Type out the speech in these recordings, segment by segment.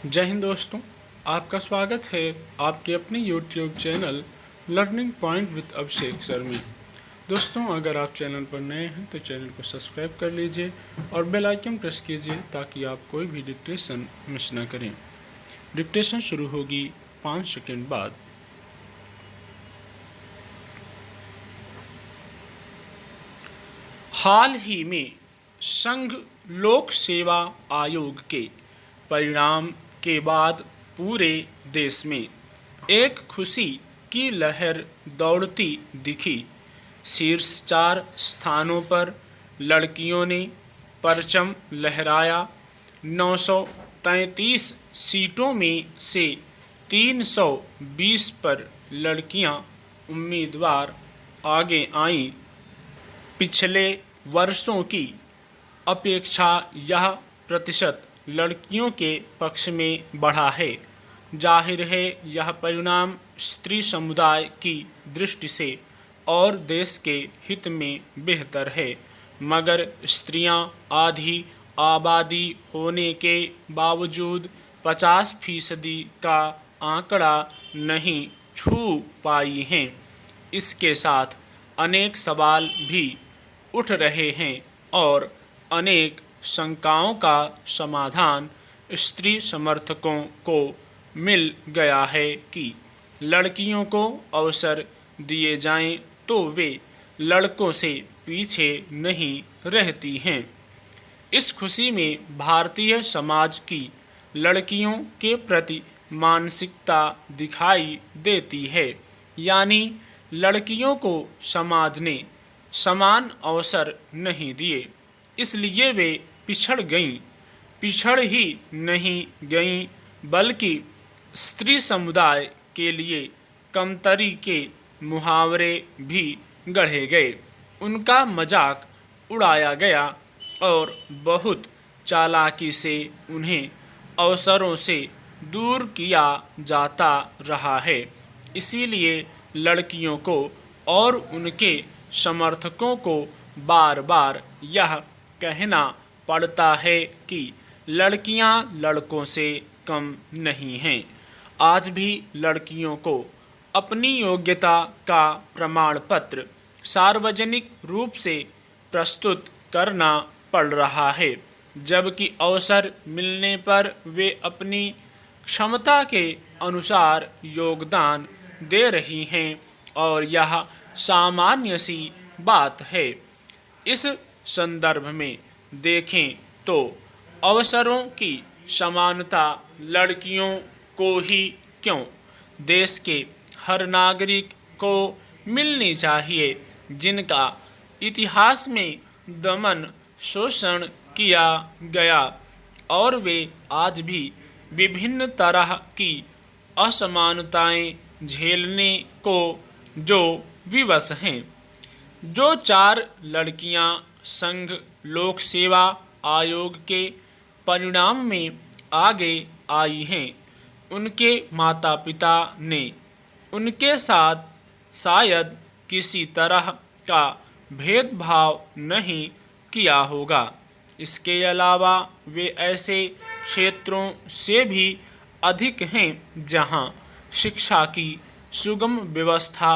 जय हिंद दोस्तों। आपका स्वागत है आपके अपने YouTube channel learning point with Abhishek sir में। दोस्तों, अगर आप चैनल पर नए हैं तो चैनल को सब्सक्राइब कर लीजिए और बेल आइकन प्रेस कीजिए ताकि आप कोई भी डिक्टेशन मिस ना करें। डिक्टेशन शुरू होगी 5 सेकंड बाद। हाल ही में संघ लोक सेवा आयोग के परिणाम के बाद पूरे देश में एक खुशी की लहर दौड़ती दिखी। शीर्ष 4 स्थानों पर लड़कियों ने परचम लहराया। 933 सीटों में से 320 पर लड़कियां उम्मीदवार आगे आईं। पिछले वर्षों की अपेक्षा यह प्रतिशत लड़कियों के पक्ष में बढ़ा है। जाहिर है यह परिणाम स्त्री समुदाय की दृष्टि से और देश के हित में बेहतर है, मगर स्त्रियां आधी आबादी होने के बावजूद 50% का आंकड़ा नहीं छू पाई हैं। इसके साथ अनेक सवाल भी उठ रहे हैं और अनेक शंकाओं का समाधान स्त्री समर्थकों को मिल गया है कि लड़कियों को अवसर दिए जाएं तो वे लड़कों से पीछे नहीं रहती हैं। इस खुशी में भारतीय समाज की लड़कियों के प्रति मानसिकता दिखाई देती है, यानी लड़कियों को समाज ने समान अवसर नहीं दिए, इसलिए वे पिछड़ ही नहीं गईं, बल्कि स्त्री समुदाय के लिए कमतरी के मुहावरे भी गढ़े गए, उनका मजाक उड़ाया गया और बहुत चालाकी से उन्हें अवसरों से दूर किया जाता रहा है। इसीलिए लड़कियों को और उनके समर्थकों को बार बार यह कहना पड़ता है कि लड़कियां लड़कों से कम नहीं हैं। आज भी लड़कियों को अपनी योग्यता का प्रमाण पत्र सार्वजनिक रूप से प्रस्तुत करना पड़ रहा है, जबकि अवसर मिलने पर वे अपनी क्षमता के अनुसार योगदान दे रही हैं और यह सामान्य सी बात है। इस संदर्भ में देखें तो अवसरों की समानता लड़कियों को ही क्यों, देश के हर नागरिक को मिलनी चाहिए जिनका इतिहास में दमन शोषण किया गया और वे आज भी विभिन्न तरह की असमानताएं झेलने को जो विवश हैं। जो 4 लड़कियां संघ लोक सेवा आयोग के परिणाम में आगे आई हैं, उनके माता पिता ने उनके साथ शायद किसी तरह का भेदभाव नहीं किया होगा। इसके अलावा वे ऐसे क्षेत्रों से भी अधिक हैं जहां शिक्षा की सुगम व्यवस्था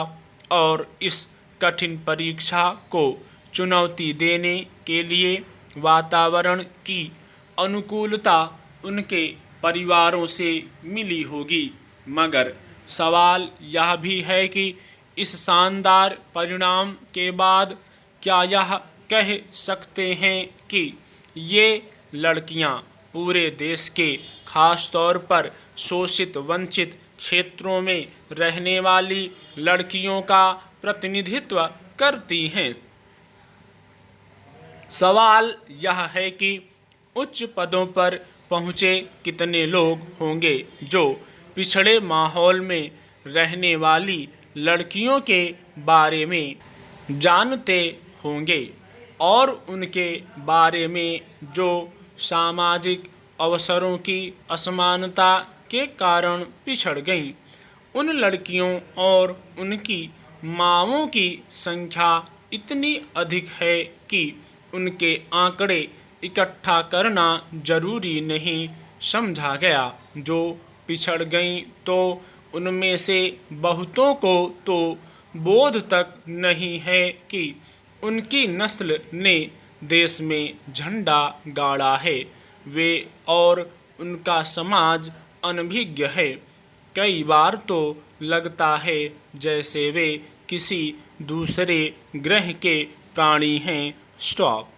और इस कठिन परीक्षा को चुनौती देने के लिए वातावरण की अनुकूलता उनके परिवारों से मिली होगी। मगर सवाल यह भी है कि इस शानदार परिणाम के बाद क्या यह कह सकते हैं कि ये लड़कियां पूरे देश के खास तौर पर शोषित वंचित क्षेत्रों में रहने वाली लड़कियों का प्रतिनिधित्व करती हैं? सवाल यह है कि उच्च पदों पर पहुँचे कितने लोग होंगे जो पिछड़े माहौल में रहने वाली लड़कियों के बारे में जानते होंगे और उनके बारे में जो सामाजिक अवसरों की असमानता के कारण पिछड़ गईं। उन लड़कियों और उनकी माँओं की संख्या इतनी अधिक है कि उनके आंकड़े इकट्ठा करना जरूरी नहीं समझा गया। जो पिछड़ गईं तो उनमें से बहुतों को तो बोध तक नहीं है कि उनकी नस्ल ने देश में झंडा गाड़ा है। वे और उनका समाज अनभिज्ञ है। कई बार तो लगता है जैसे वे किसी दूसरे ग्रह के प्राणी हैं। स्टॉप।